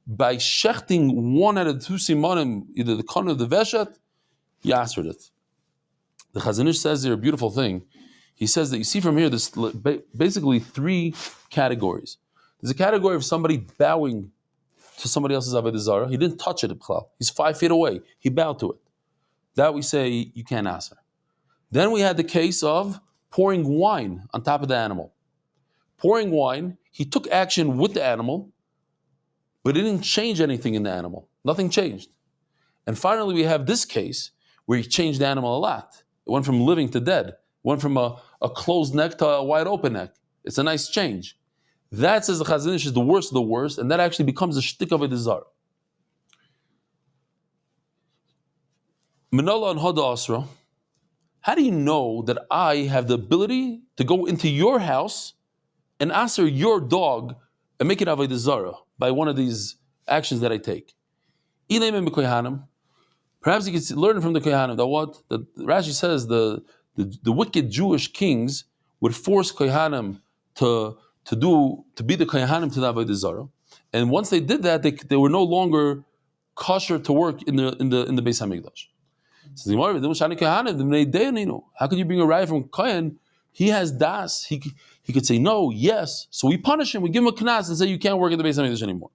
By shechting one out of the two simonim, either the corner of the veshet, he answered it. The Chazon Ish says there a beautiful thing. He says that you see from here, there's basically three categories. There's a category of somebody bowing to somebody else's Avodah Zarah. He didn't touch it, he's 5 feet away. He bowed to it. That we say you can't answer. Then we had the case of pouring wine on top of the animal. Pouring wine, he took action with the animal, but it didn't change anything in the animal. Nothing changed. And finally, we have this case where he changed the animal a lot. It went from living to dead. It went from a closed neck to a wide open neck. It's a nice change. That, says the Chazon Ish, is the worst of the worst, and that actually becomes a shtick of a Zarah. Menola and Hoda Asra. How do you know that I have the ability to go into your house and answer your dog and make it Avodah Zarah by one of these actions that I take? Perhaps you can learn from the Kohanim that what? That Rashi says the wicked Jewish kings would force Kohanim to be the Kohanim to the Avodah Zarah, and once they did that, they were no longer kosher to work in the Beis Hamikdash. So the Gemara, how could you bring a raya from Kohen? He has das. He could say no, yes. So we punish him. We give him a knas and say you can't work in the Beis Hamikdash anymore.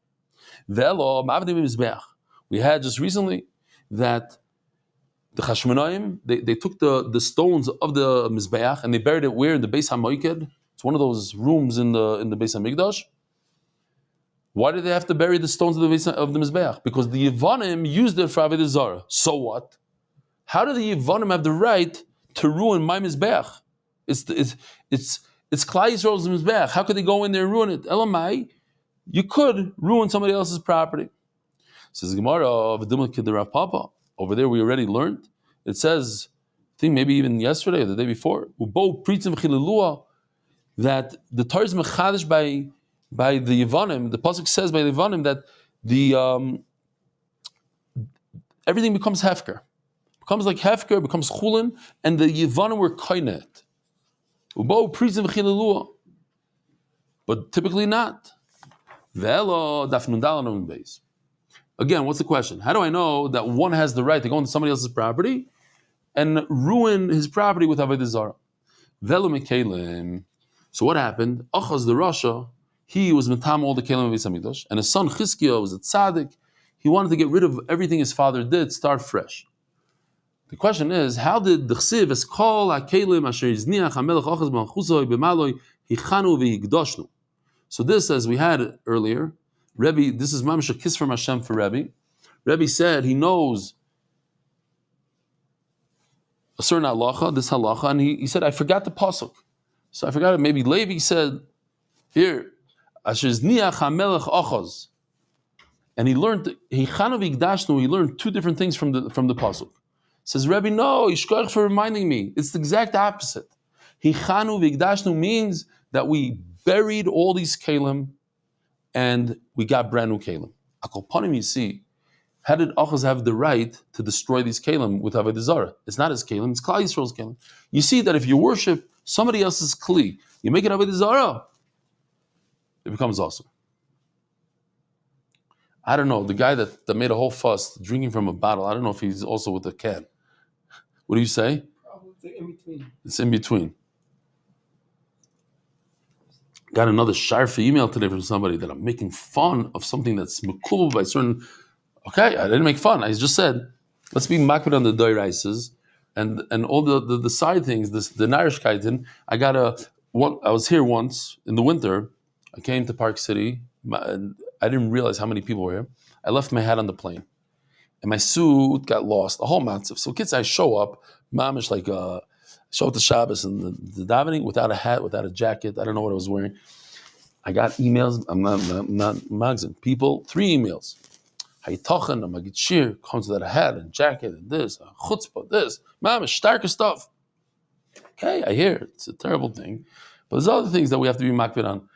We had just recently that the Chashmonaim, they took the stones of the Mizbeach and they buried it where? In the Beis HaMoiked. It's one of those rooms in the Beis HaMikdash. Why did they have to bury the stones of the Mizbeach? Because the Yevanim used it for Avodah Zarah. So what? How do the Yevanim have the right to ruin my Mizbeach? It's Klal Yisrael's Mizbeach. How could they go in there and ruin it? Elamai, you could ruin somebody else's property. Says Gemara of Rav Papa. Over there we already learned. It says, I think maybe even yesterday or the day before, that the Torah is mechadish by the Yevanim. The pasuk says by the Yevanim that the everything becomes hefker, becomes like hefker, becomes chulin, and the Yevanim were kainet. But typically not. Again, what's the question? How do I know that one has the right to go into somebody else's property and ruin his property with Avodah Zarah? So what happened? Achaz the Rasha, he was metam all the kelim of Beis Hamikdash, and his son Chizkiah was a tzaddik. He wanted to get rid of everything his father did, start fresh. The question is, how did the Chsiv es kol hakelim asher izniach hamelech achaz b'malchusoi b'maloi hichanu v'higdoshnu? So this, as we had earlier, Rebbe, this is mamish a kiss from Hashem for Rebbe. Rebbe said he knows a certain halacha, this halacha, and he said, I forgot the pasuk. So I forgot it. Maybe Levi said, here, Asher Zniach HaMelech Achaz. And he learned, he learned two different things from the pasuk. Says Rebbe, no, Yishkoch for reminding me. It's the exact opposite. Hichanu v'igdashnu means that we buried all these kelim and we got brand new kelim. Akol panim, you see, how did Achaz have the right to destroy these kelim with Avodah Zarah? It's not his kelim, it's Klal Yisrael's kelim. You see that if you worship somebody else's kli, you make it Avodah Zarah, it becomes awesome. I don't know, the guy that made a whole fuss drinking from a bottle, I don't know if he's also with a can. What do you say? It's in between. It's in between. Got another sharfy email today from somebody that I'm making fun of something that's mekubal by certain. Okay, I didn't make fun. I just said, let's be makbid on the doiraises and all the side things. The narishkeiten. I was here once in the winter. I came to Park City. And I didn't realize how many people were here. I left my hat on the plane, and my suit got lost. A whole matzav. So kids, I show up, mamish like show up to Shabbos and the davening without a hat, without a jacket. I don't know what I was wearing. I got emails. I'm not magazine. People, 3 emails. Haytochen, I'm Magid Shir, comes without a hat and jacket and this, chutzpah, this. Mamish, starker stuff. Okay, I hear it's a terrible thing, but there's other things that we have to be makbid on.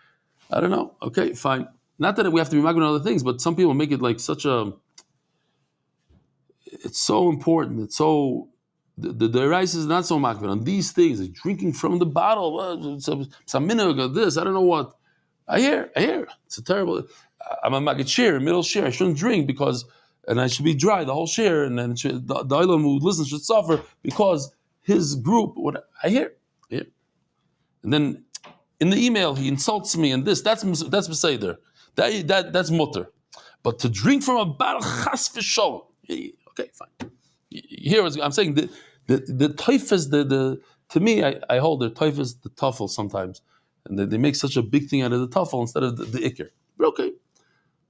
I don't know. Okay, fine. Not that we have to be makbid on other things, but some people make it like such a. It's so important. It's so the rice is not so makbid on these things. Like drinking from the bottle, some minhag, this. I don't know what. I hear. It's a terrible. I'm a maggot share, middle share. I shouldn't drink because, and I should be dry the whole share, and then the island who listens should suffer because his group. What I hear, and then in the email he insults me, and this. That's beseder. That's mutter. But to drink from a bottle, chas v'sholom. Okay, fine. Here I'm saying the typhus, the to me I hold the typhus the tuffle sometimes, and they make such a big thing out of the tuffle instead of the ikr. But okay,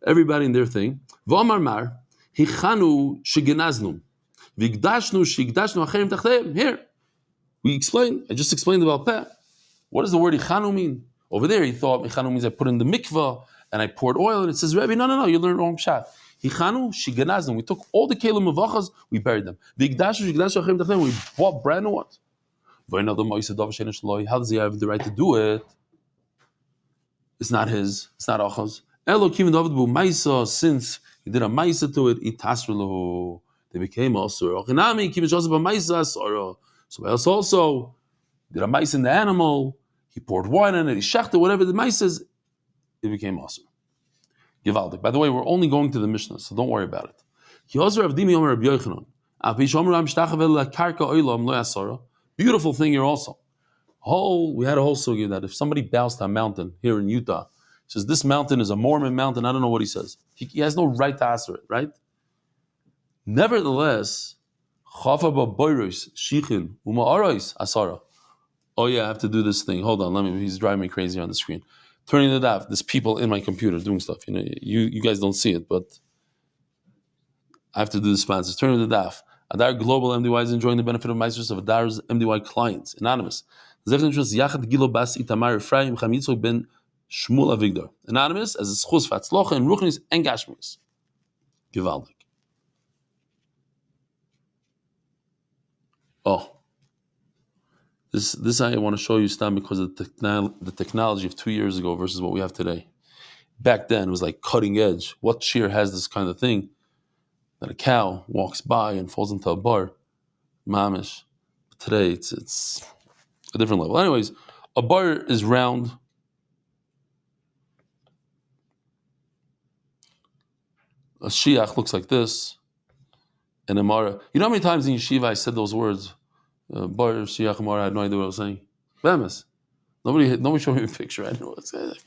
everybody in their thing. V'amar mar hichanu shigenaznum v'igdashnu shigdashnu acherim tachteim. Here we explain. I just explained about peh. What does the word hichanu mean? Over there, he thought hichanu means I put in the mikvah and I poured oil, and it says, Rebbe, no, you learned wrong pshat. Hichanu shiganazim. We took all the kelim of achas, we buried them. V'igdashu shigdashu achem tachem. We bought brand new ones. How does he have the right to do it? It's not his. It's not achas. Elokim David bu ma'isa. Since he did a ma'isa to it, itasrelu. They became also. Ochinami kim shosab ma'isa asara. So else also did a ma'isa in the animal. He poured wine in it. He shechted whatever the ma'isa is. It became awesome. Givaldik. By the way, we're only going to the Mishnah, so don't worry about it. Beautiful thing here also. We had a whole sugya that if somebody bows to a mountain here in Utah, says this mountain is a Mormon mountain, I don't know what he says. He has no right to answer it, right? Nevertheless, oh yeah, I have to do this thing. Hold on, he's driving me crazy on the screen. Turning the daf, there's people in my computer doing stuff. You guys don't see it, but I have to do the sponsors. Turning the daf. Adar Global MDY is enjoying the benefit of Meisters of Adar's MDY clients. Anonymous. Yachad Gilo Bas Itamar Ephraim Chamitzok ben Shmuel Avigdor. Anonymous as a schus fatzlocha and ruchnis and gashmis. Givaldik. Oh. This I want to show you, Stam, because of the technology of 2 years ago versus what we have today. Back then, it was like cutting edge. What shear has this kind of thing? That a cow walks by and falls into a bar. Mamish. Today, it's a different level. Anyways, a bar is round. A shiach looks like this. And a mara. You know how many times in yeshiva I said those words? Bar, shiach, mara, I had no idea what I was saying. Bemis. Nobody showed me a picture. I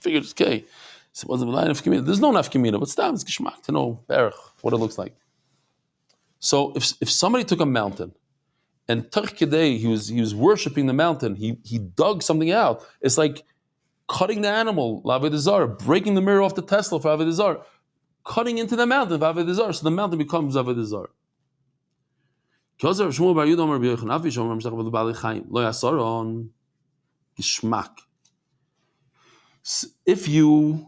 figured it's okay. So it wasn't a line of community. There's no nafkamina, but still, it's geschmack to know berach, what it looks like. So if somebody took a mountain and Tarkidei, he was worshiping the mountain, he dug something out. It's like cutting the animal, Avodah Zarah, breaking the mirror off the Tesla for Avodah Zarah, cutting into the mountain for Avodah Zarah, so the mountain becomes Avodah Zarah. If you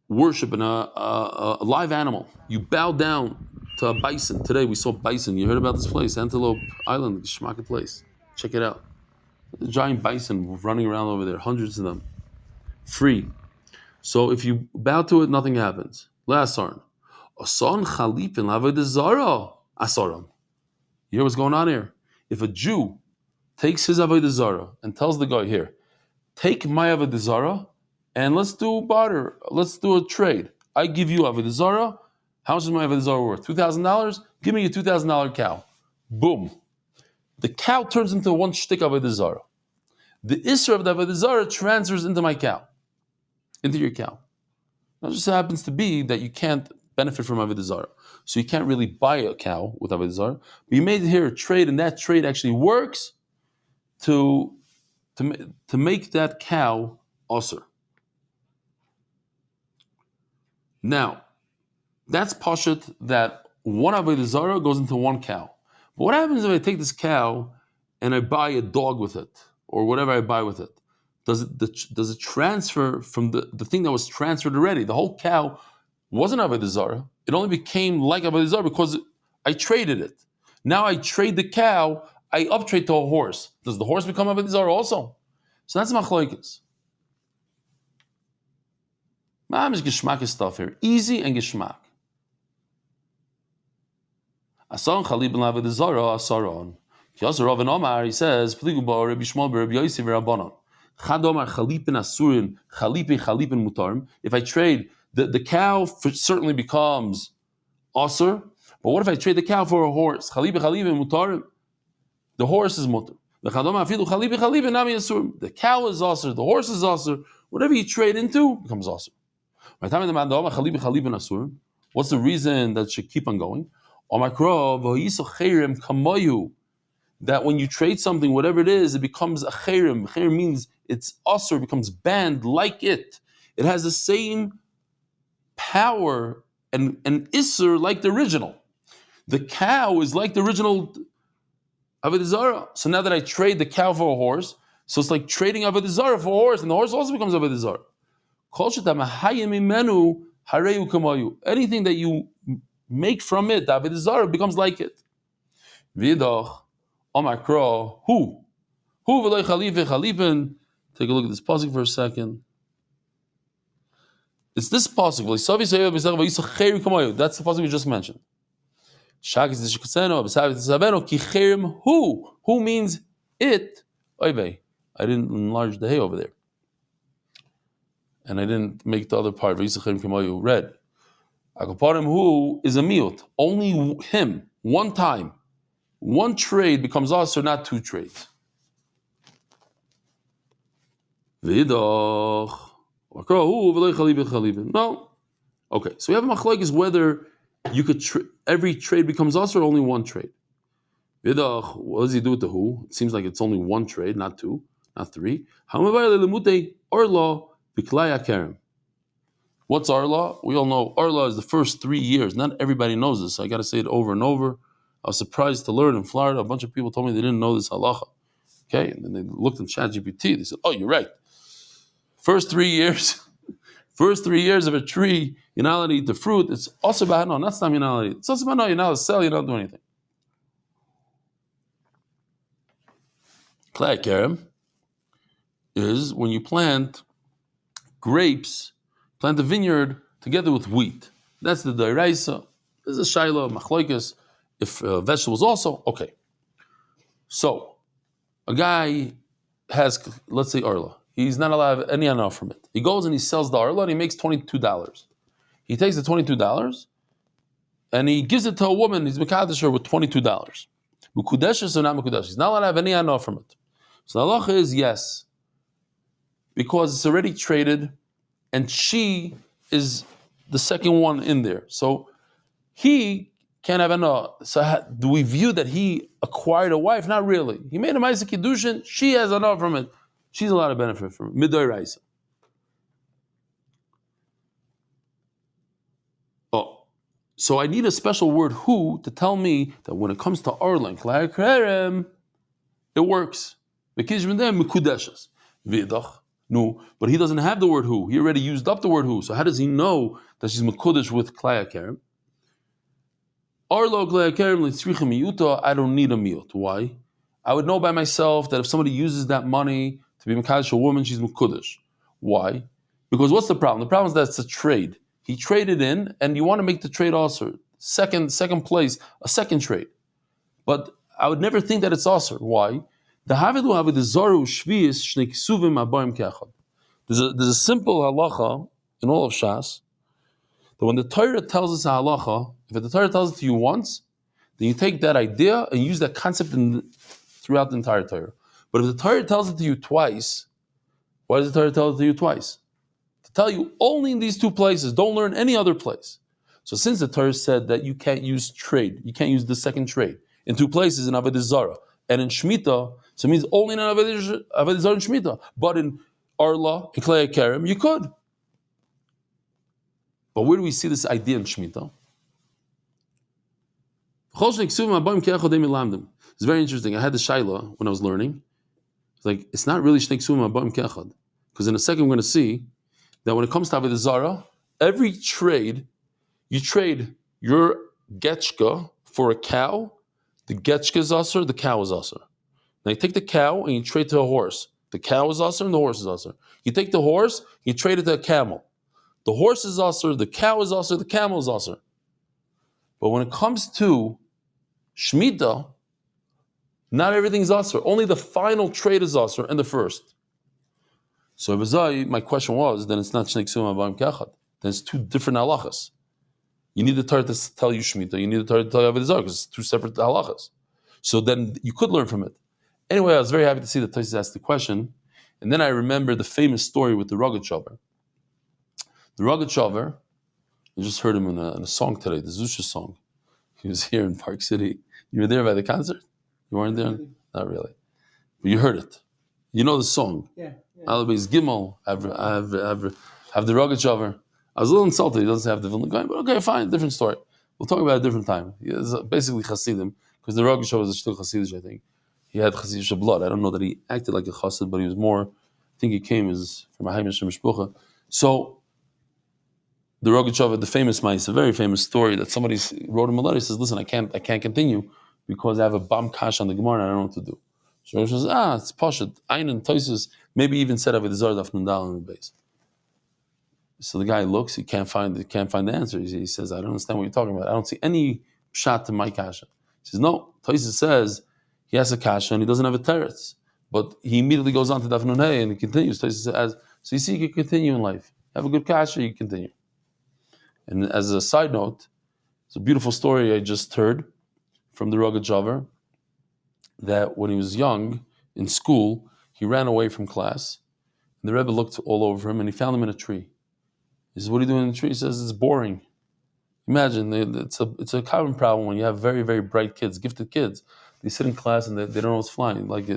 worship a live animal, you bow down to a bison. Today we saw bison. You heard about this place, Antelope Island, the Shmaka place. Check it out. The giant bison running around over there, hundreds of them, free. So if you bow to it, nothing happens. Le'asarn. Asan chalipin l'avodah zarah asaram. You hear what's going on here? If a Jew takes his avodah zarah and tells the guy, here, take my avodah zarah and let's do barter. Let's do a trade. I give you avodah zarah. How much is my avodah zarah worth? $2,000? Give me a $2,000 cow. Boom. The cow turns into one shtick avodah zarah. The isra of the avodah zarah transfers into my cow, into your cow. Now, it just happens to be that you can't benefit from avodah zarah, so you can't really buy a cow with avodah zarah. But you made here a trade, and that trade actually works to make that cow usher. Now, that's pashut that one avodah zarah goes into one cow. But what happens if I take this cow and I buy a dog with it, or whatever I buy with it? Does it transfer from the thing that was transferred already? The whole cow wasn't avodah zarah. It only became like avodah zarah because I traded it. Now I trade the cow. I uptrade to a horse. Does the horse become Avodah Zarah also? So that's machlokes. Mamish geschmack stuff here. Easy and geschmack. Asaron chalib ben Avodah Zarah asaron. Kiyasar Rav and Omar, he says, Pligu ba Rabbi Shmuel ba Rabbi Yosef v'Rabbanon. Chad Omar chalipin asurin, chalipin mutarim. If I trade, the cow certainly becomes asur. But what if I trade the cow for a horse? Chalipin mutarim. The horse is mutar. The cow is asur, the horse is asur. Whatever you trade into becomes asur. What's the reason that should keep on going? That when you trade something, whatever it is, it becomes a chayrim. Chayrim means it's asur, becomes banned like it. It has the same power and isur like the original. The cow is like the original Avodah Zarah. So now that I trade the cow for a horse, so it's like trading Avodah Zarah for a horse, and the horse also becomes Avodah Zarah. Anything that you make from it, Avodah Zarah becomes like it. V'idach, Omakro, who? Who v'loy chalife chalipin? Take a look at this pasuk for a second. It's this pasuk. That's the pasuk we just mentioned. Who means it? I didn't enlarge the hay over there. And I didn't make the other part. Red. Akaparim who is a miut. Only him. One time. One trade becomes asur, not two trades. No. Okay, so we have a machlokes whether you could every trade becomes asur or only one trade. What does he do with the who? It seems like it's only one trade, not two, not three. What's Arla? We all know Arla is the first 3 years. Not everybody knows this, so I got to say it over and over. I was surprised to learn in Florida. A bunch of people told me they didn't know this halacha. Okay, and then they looked in ChatGPT. They said, "Oh, you're right. First 3 years, first 3 years of a tree, you're not allowed to eat the fruit. It's also bad. No, that's not you're not allowed to eat. It's also bad. No, you're not allowed to sell. You're not doing anything." Klei kerem is when you plant grapes, plant a vineyard together with wheat. That's the dairaisa. There's a shaila, machlokes. If vegetables also, okay. So, a guy has, let's say, arla. He's not allowed any anah from it. He goes and he sells the arla and he makes $22. He takes the $22 and he gives it to a woman. He's mekadesh her with $22. Mekudeshes or not mekudeshes. He's not allowed to have any anah from it. So the halacha is yes, because it's already traded, and she is the second one in there. So he can't have anah. So do we view that he acquired a wife? Not really. He made a ma'aseh kiddushin. She has anah from it. She's allowed to benefit from it. Midoraisa. Oh, so I need a special word who to tell me that when it comes to arla and klei kerem, it works. No, but he doesn't have the word who. He already used up the word who. So how does he know that she's mekudesh with klei kerem? Arlo klei kerem litzricha miyuta. I don't need a miyut. Why? I would know by myself that if somebody uses that money to be mekadesh a woman, she's mekudesh. Why? Because what's the problem? The problem is that it's a trade. He traded in, and you want to make the trade also second place, a second trade. But I would never think that it's asur. Why? There's a simple halacha in all of Shas that when the Torah tells us a halacha, if the Torah tells it to you once, then you take that idea and use that concept throughout the entire Torah. But if the Torah tells it to you twice, why does the Torah tell it to you twice? To tell you only in these two places, don't learn any other place. So since the Torah said that you can't use trade, you can't use the second trade in two places in Avodah Zarah and in Shemitah, so it means only in Avodah Zarah and Shemitah. But in Arla, in Klei Kerem, you could. But where do we see this idea in Shemitah? It's very interesting. I had the shaila when I was learning. It's like, it's not really Shnei Ksuvim Abayim Ke'echad. Because in a second we're going to see that when it comes to Avodah Zarah, every trade, you trade your getchka for a cow The getchka is usher, the cow is usher. Now you take the cow and you trade to a horse. The cow is usher and the horse is usher. You take the horse, you trade it to a camel. The horse is usher, the cow is usher, the camel is usher. But when it comes to Shemitah, not everything's usher. Only the final trade is usher and the first. So my question was, then it's not Shnei Ksum Avayim Kechad. Then it's two different halachas. You need the Torah to tell you Shemitah. You need the Torah to tell you Avodah Zarah because it's two separate halachas. So then you could learn from it. Anyway, I was very happy to see that Tosfos asked the question. And then I remember the famous story with the Rogatchover. The Rogatchover, I just heard him in a song today, the Zusha song. He was here in Park City. You were there by the concert? You weren't there? Not really. But you heard it. You know the song. Yeah. Amud Beis Gimel, have the Rogatchover. I was a little insulted. He doesn't have the Vilna Gaon, but okay, fine, different story. We'll talk about it a different time. He is basically Hasidim, because the Rogatchover was a Shtil Hasidish, I think. He had Hasidish blood. I don't know that he acted like a Chassid, but he was more, I think he came as from a Haimish Mishpucha. So, the Rogatchover, the famous mice, a very famous story that somebody wrote him a letter. He says, listen, I can't continue because I have a bam kash on the Gemara and I don't know what to do. So he says, it's Pashut, Ein and Tosfos, maybe even said Avodah Zarah Daf Nundal in the base. So the guy looks, he can't find the answer. He says, I don't understand what you're talking about. I don't see any shot to my kasha. He says, no, Tosfos says he has a kasha and he doesn't have a teretz. But he immediately goes on to Daf Nun Hey and he continues. Tosfos says, so you see, you can continue in life. Have a good kasha, you continue. And as a side note, it's a beautiful story I just heard from the Rogatchover that when he was young in school, he ran away from class. And the Rebbe looked all over him and he found him in a tree. He says, what are you doing in the tree? He says, it's boring. Imagine, it's a common problem when you have very, very bright kids, gifted kids. They sit in class and they don't know what's flying. Like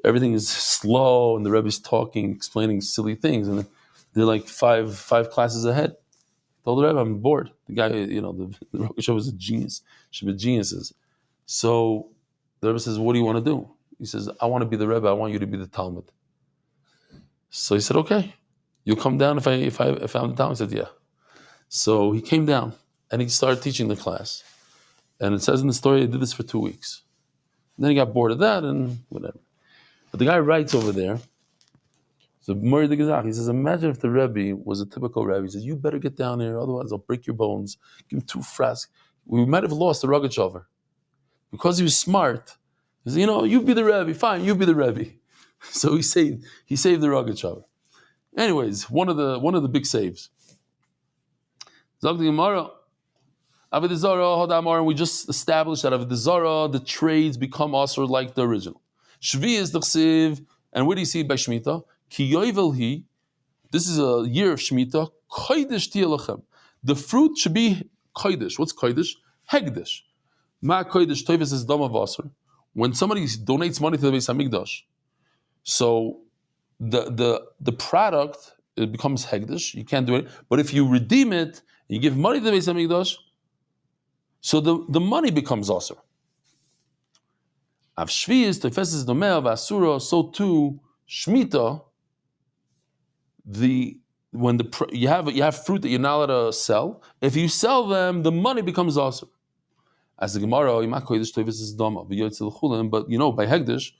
everything is slow and the Rebbe's talking, explaining silly things. And they're like five classes ahead. I told the Rebbe, I'm bored. The guy, the Rogatchover was a genius. Should be geniuses. So the Rebbe says, what do you want to do? He says, I want to be the Rebbe. I want you to be the Talmud. So he said, okay. You'll come down if I'm the Talmud? He said, yeah. So he came down and he started teaching the class. And it says in the story, he did this for 2 weeks. And then he got bored of that and whatever. But the guy writes over there, so Mori the Gazach, he says, imagine if the Rebbe was a typical Rebbe. He says, you better get down here, otherwise I'll break your bones. Give him 2 frasks. We might have lost the Rogatchover. Because he was smart, he said, you be the Rebbe, fine, you be the Rebbe. So he saved the Rogatchover. Anyways, one of the big saves. Zog the Gemara, Avodah Zarah, Hodamar, and we just established that Avodah Zarah, the trades become also like the original. Shvi is the chsiv, and where do you see it by Shemitah? Ki yovel hi, this is a year of Shemitah, kodesh tiyalachem. The fruit should be kodesh. What's kodesh? Hegdesh. Ma kodesh toivus is dam avasar. When somebody donates money to the Beis Hamikdash, so the product, it becomes hegdesh. You can't do it. But if you redeem it, you give money to the Beis Hamikdash, so the money becomes aser. Av shvi is toifes domeh av asura. So too Shemitah. When you have fruit that you're not allowed to sell, if you sell them, the money becomes aser. As the Gemara, but by hegdesh,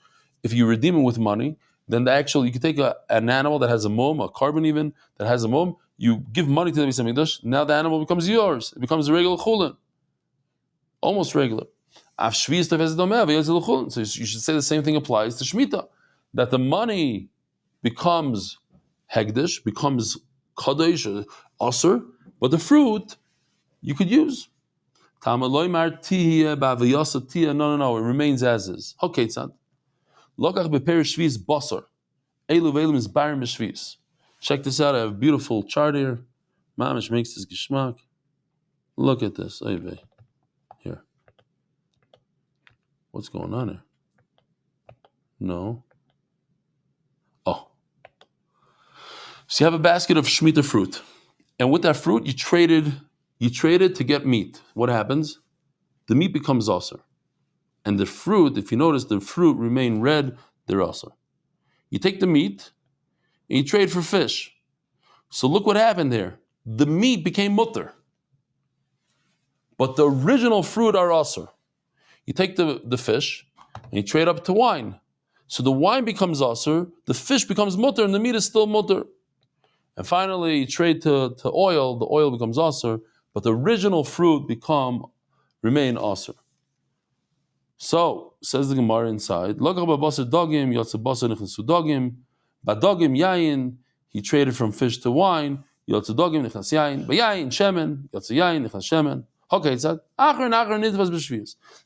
if you redeem it with money, then you can take an animal that has a mum, a carbon even that has a mum. You give money to the Beis Hamikdash. Now the animal becomes yours. It becomes a regular chulin, almost regular. So you should say the same thing applies to Shemitah, that the money becomes hegdesh, becomes kadosh, aser, but the fruit you could use. No, it remains as is. Okay, tzad. Lokach beperish shviz basar. Elu ve'elim is barim b'shviz. Check this out. I have a beautiful chart here. Mamish makes this geschmack. Look at this. Here. What's going on here? No. Oh. So you have a basket of Shemitah fruit. And with that fruit, you traded to get meat. What happens? The meat becomes aser. And the fruit, if you notice, the fruit remain red, they're aser. You take the meat and you trade for fish. So look what happened there. The meat became mutter. But the original fruit are aser. You take the fish and you trade up to wine. So the wine becomes asur, the fish becomes mutter, and the meat is still mutter. And finally, you trade to oil, the oil becomes asur, but the original fruit remain asur. So, says the Gemara inside, Badogim yayin, he traded from fish to wine, Yotzedogim nichnas yayin, Bayayin shemen, Yotzeyayin nichnas shemen. Okay, it's that.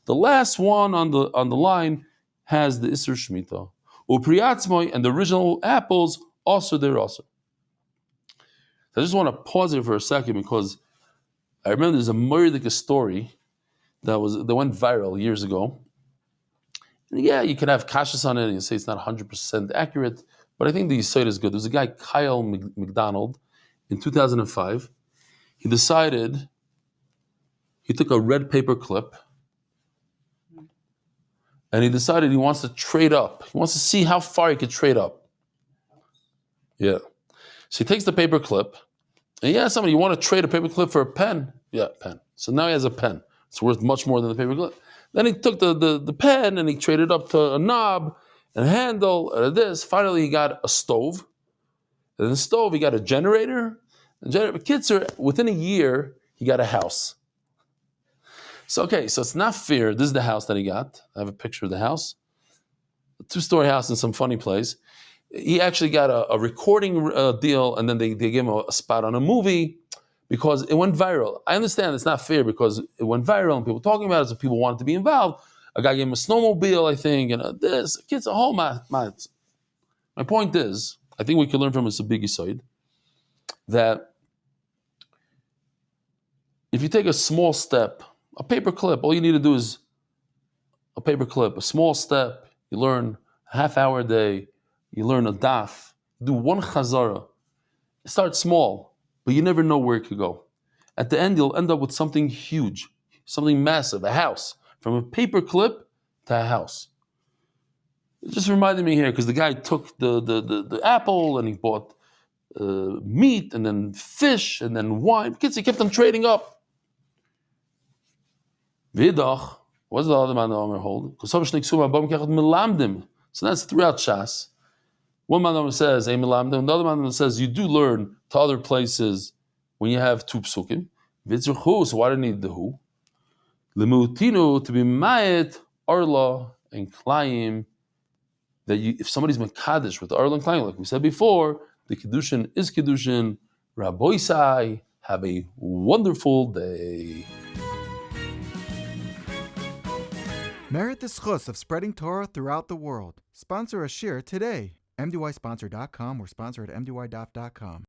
The last one on the line has the Isser Shemitah. Upriatzmoy, and the original apples, also they're also. I just want to pause here for a second because I remember there's a Murdik story that went viral years ago. And yeah, you can have kashas on it and you say it's not 100% accurate, but I think the site is good. There's a guy, Kyle McDonald, in 2005. He took a red paper clip and he decided he wants to trade up. He wants to see how far he could trade up. Yeah. So he takes the paper clip and he asks somebody, you want to trade a paper clip for a pen? Yeah, pen. So now he has a pen. It's worth much more than the paper clip. Then he took the pen and he traded up to a knob and a handle and this. Finally, he got a stove. And in the stove, he got a generator. Within a year, he got a house. So, okay, so it's not fair. This is the house that he got. I have a picture of the house. A 2-story house in some funny place. He actually got a recording deal, and then they gave him a spot on a movie because it went viral. I understand it's not fair because it went viral and people talking about it, so people wanted to be involved. A guy gave him a snowmobile, I think, and this. Kids, a whole my point is, I think we can learn from this a biggie side, that if you take a small step, a paper clip, all you need to do is a paper clip, a small step, you learn a half hour a day, you learn a daf, do one chazara. Start small, but you never know where it could go. At the end, you'll end up with something huge, something massive, a house. From a paper clip to a house. It just reminded me here, because the guy took the apple and he bought meat and then fish and then wine. Kids, he kept on trading up. Vidach, what does the other man hold? So that's throughout Shas. One man says, the other man says, you do learn to other places when you have 2 psukim. So why do you need the who? Lemutinu, to be ma'et, arla, and klayim, that if somebody's mekadesh with arla and klayim, like we said before, the kedushin is kedushin. Rabboisai, have a wonderful day. Merit the schus of spreading Torah throughout the world. Sponsor a shir today. MDYsponsor.com or sponsor at MDYDaf.com.